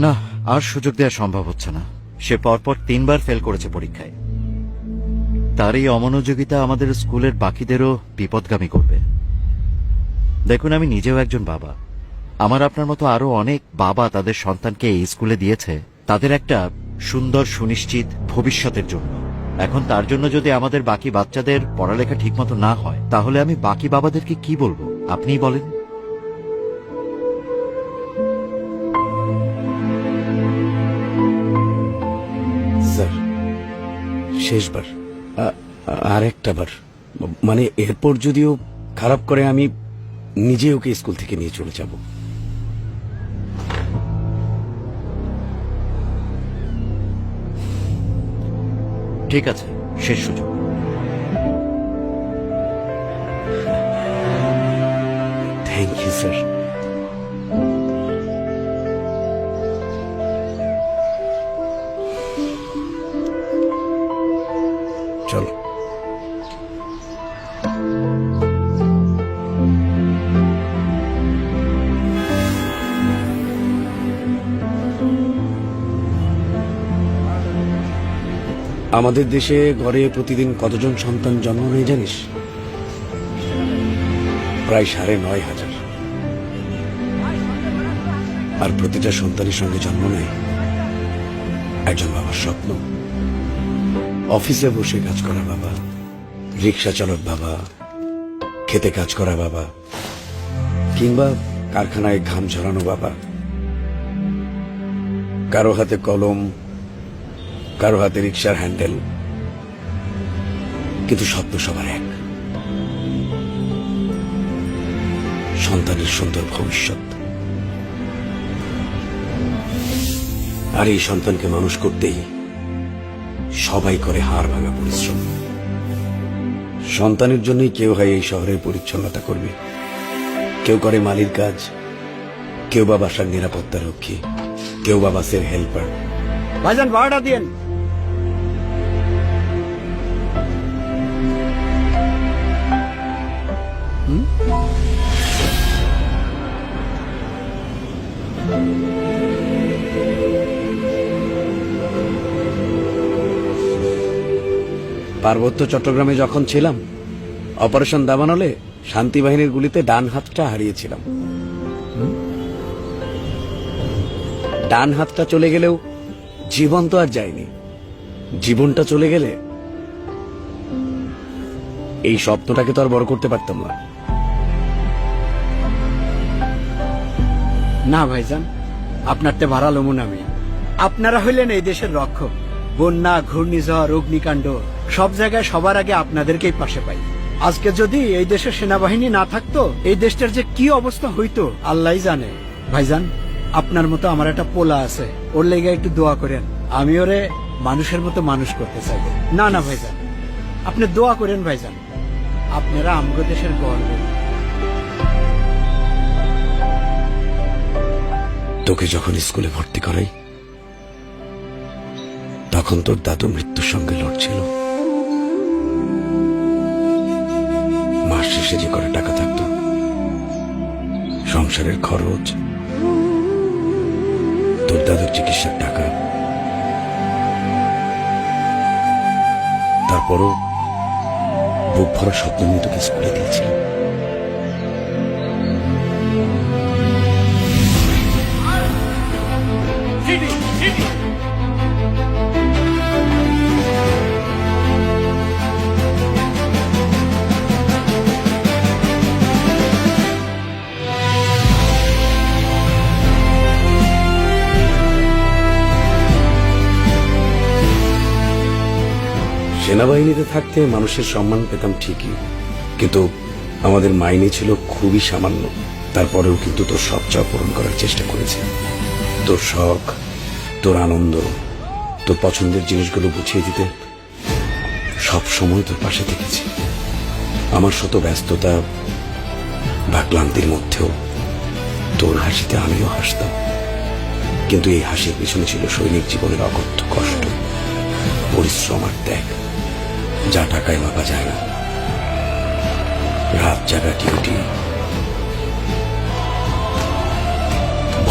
না, আর সুযোগ দেওয়া সম্ভব হচ্ছে না। সে পরপর 3বার ফেল করেছে পরীক্ষায়। তার এই অমনোযোগিতা আমাদের স্কুলের বাকিদেরও বিপদগামী করবে। দেখুন, আমি নিজেও একজন বাবা। আমার আপনার মতো আরো অনেক বাবা তাদের সন্তানকে এই স্কুলে দিয়েছে তাদের একটা সুন্দর সুনিশ্চিত ভবিষ্যতের জন্য। এখন তার জন্য যদি আমাদের বাকি বাচ্চাদের পড়ালেখা ঠিকমতো না হয়, তাহলে আমি বাকি বাবাদেরকে কি বলবো আপনিই বলেন। স্যার, শেষবার, আর একটা বার, মানে এরপর যদিও খারাপ করে আমি নিজে ওকে স্কুল থেকে নিয়ে চলে যাব। ঠিক আছে, শেষ সুযোগ। Thank you sir. চল। আমাদের দেশে গড়ে প্রতিদিন কতজন সন্তান জন্ম নেয় জানিস? প্রায় 9,500। আর প্রতিটা সন্তানের সঙ্গে জন্ম নেয় একজন বাবার স্বপ্ন। অফিসে বসে কাজ করা বাবা, রিক্সা চালক বাবা, খেতে কাজ করা বাবা, কিংবা কারখানায় ঘাম ঝরানো বাবা। কারো হাতে কলম, কারো হাতে রিক্সার হ্যান্ডেল, কিন্তু স্বপ্ন সবার এক, সন্তানের সুন্দর ভবিষ্যৎ। আর এই সন্তানকে মানুষ করতেই সবাই করে হাড় ভাঙা পরিশ্রম। সন্তানের জন্যই কেউ হয় এই শহরের পরিচ্ছন্নতা করবে, কেউ করে মালির কাজ, কেউ বা বাসার নিরাপত্তা রক্ষী, কেউ বা বাসের হেল্পার। ভাইজান ভাড়াটা দিয়েন। পার্বত্য চট্টগ্রামে যখন ছিলাম, অপারেশন দাবানলে শান্তি বাহিনীর গুলিতে ডান হাতটা হারিয়েছিলাম। ডান হাতটা চলে গেলেও জীবন তো আর যায়নি। জীবনটা চলে গেলে এই স্বপ্নটাকে তো আর বড় করতে পারতাম না। না ভাইজান, আপনারতে ভাড়া লমুন আমি। আপনারা হইলেন এই দেশের রক্ষক। বন্যা, ঘূর্ণিঝড়, অগ্নিকাণ্ড সব জায়গায় সবার আগে আপনাদেরকেই পাশে পাই। আজকে যদি এই দেশের সেনাবাহিনী না থাকতো, এই দেশটার যে কি অবস্থা হইতো আল্লাহই জানে। ভাইজান, আপনার মতো আমার একটা পোলা আছে, ওর লেগে একটু দোয়া করেন। আমি ওরে মানুষের মতো মানুষ করতে চাই। না না ভাইজান, আপনি দোয়া করেন ভাইজান। আপনারা আমগো দেশের গর্ব। তোকে যখন স্কুলে ভর্তি করাই, তখন তোর দাদু মৃত্যুর সঙ্গে লড়ছিল। মাস শেষে যে করে টাকা থাকতো, সংসারের খরচ, তোর দাদুর চিকিৎসার টাকা, তারপরও বুক ভরা স্বপ্ন নিয়ে তোকে স্কুলে দিয়েছিল। সেনাবাহিনীতে থাকতে মানুষের সম্মান পেতাম ঠিকই, কিন্তু আমাদের মাইনে ছিল খুবই সামান্য। তারপরেও কিন্তু তোর সব চাওয়া পূরণ করার চেষ্টা করেছি। তোর শখ, তোর আনন্দ, তোর পছন্দের জিনিসগুলো বুঝিয়ে দিতে সব সময় তোর পাশে থেকেছি। আমার শত ব্যস্ততা বা ক্লান্তির মধ্যেও তোর হাসিতে আমিও হাসতাম। কিন্তু এই হাসির পিছনে ছিল সৈনিক জীবনের অকথ্য কষ্ট, পরিশ্রম আর ত্যাগ, যা টাকায় মাপা যায় না। রাত জাগা ডিউটি,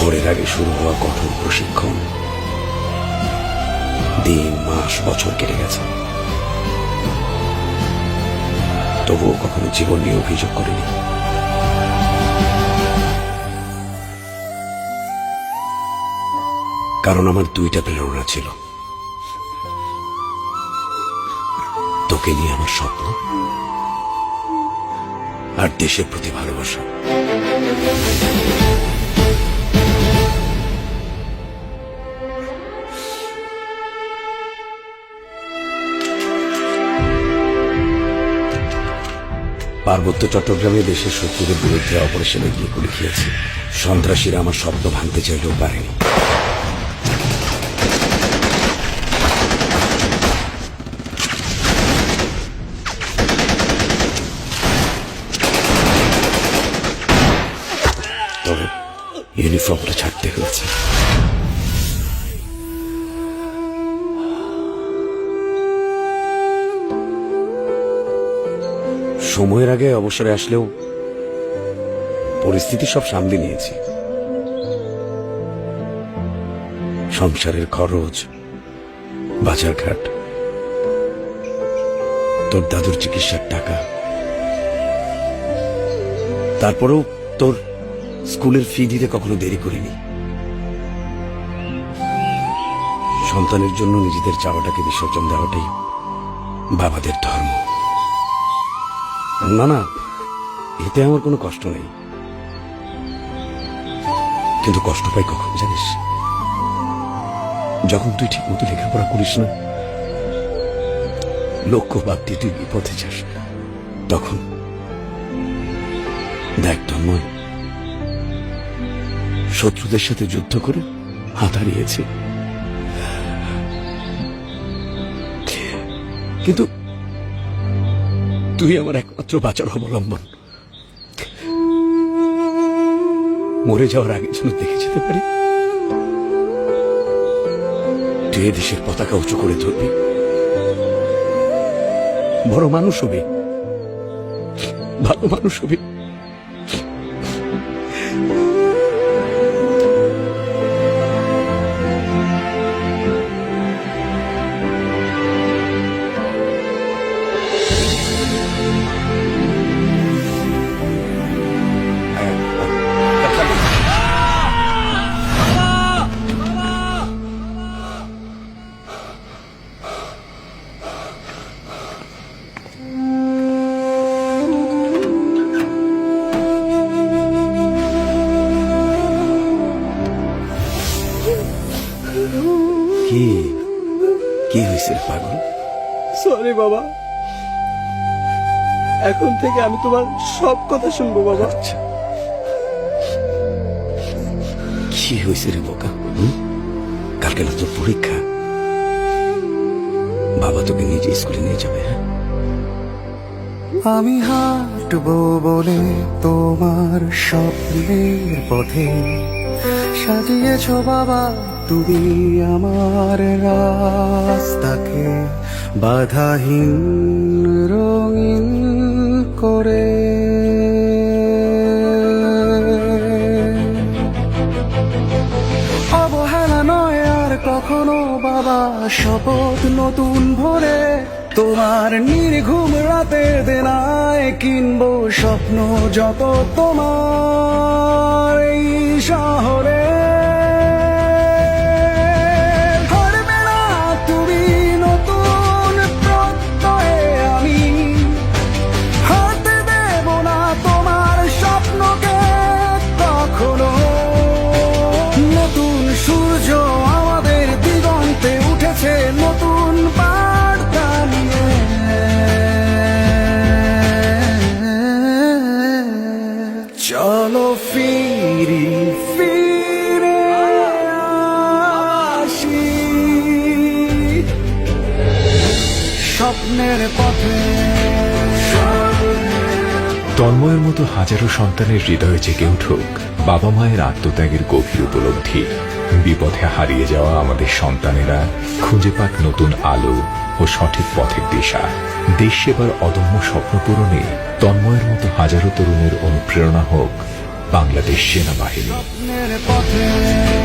শহরের আগে শুরু হওয়া কঠোর প্রশিক্ষণ, দিন মাস বছর কেটে গেছে, তবুও কখনো জীবন নিয়ে অভিযোগ করেনি। কারণ আমার দুইটা প্রেরণা ছিল, তোকে নিয়ে আমার স্বপ্ন আর দেশের প্রতি ভালোবাসা। পার্বত্য চট্টগ্রামে দেশের শত্রুদের বিরুদ্ধে অপারেশনে গিয়ে গুলি খেয়েছি। সন্ত্রাসীরা আমার স্বপ্ন ভাঙতে চাইলেও পারেনি। তবে ইউনিফর্মটা ছাড়তে হয়েছে। সময়ের আগে অবসরে আসলেও পরিস্থিতি সব সামলে নিয়েছি। সংসারের খরচ, বাজারঘাট, তোর দাদুর চিকিৎসার টাকা, তারপরেও তোর স্কুলের ফি দিতে কখনো দেরি করিনি। সন্তানের জন্য নিজেদের চাওয়াটাকে বিসর্জন দেওয়াটাই বাবাদের ধর্ম। না না, এতে আমার কোনো কষ্ট নেই, কিন্তু কষ্ট পাই কখন জানিস? যখন তুই ঠিক মতো লেখাপড়া করিস না, লক্ষ্য বাদ দিয়ে তুই বিপথে যাস, তখন দেখ তন্ময়, শত্রুদের সাথে যুদ্ধ করে হাত হারিয়েছে, কিন্তু তুই আমার একমাত্র বাঁচার অবলম্বন। মরে যাওয়ার আগে যেন দেখে যেতে পারি তুই এ দেশের পতাকা উঁচু করে ধরবি, বড় মানুষ হবি, ভালো মানুষ হবি। কি কি হয়েছে পাগল? সরি বাবা, এখন থেকে আমি তোমার সব কথা শুনবো বাবা। আচ্ছা, কি হয়েছে রে বোকা? কালকে না তোর পরীক্ষা, বাবা তোকে নিজে স্কুলে নিয়ে যাবে। হ্যাঁ, আমি হাঁটবো বলে তোমার স্বপ্নের পথে সাজিয়েছ বাবা তুমি আমার রাস্তাকে বাধাহীন রঙিন করে। অবহেলা নয় আর কখনো বাবা, শপথ নতুন ভরে তোমার নির্ঘুম রাতের দেনায় কিনবো স্বপ্ন যত তোমার এই শহরে। হারবে না তুমি নতুন প্রত্যয়ে, আমি হাতে দেব না তোমার স্বপ্নকে কখনো। নতুন সূর্য আমাদের দিগন্তে উঠেছে নতুন বার্তা নিয়ে। চলো ফিরি ফিরে আসি স্বপ্নের পথে। তন্ময়ের মতো হাজারো সন্তানের হৃদয়ে জেগে উঠুক বাবা মায়ের আত্মত্যাগের গভীর উপলব্ধি। বিপথে হারিয়ে যাওয়া আমাদের সন্তানেরা খুঁজে পাক নতুন আলো ও সঠিক পথের দিশা। দেশ সেবার অদম্য স্বপ্ন পূরণে তন্ময়ের মতো হাজারো তরুণের অনুপ্রেরণা হোক বাংলাদেশ সেনাবাহিনী। স্বপ্নের পথে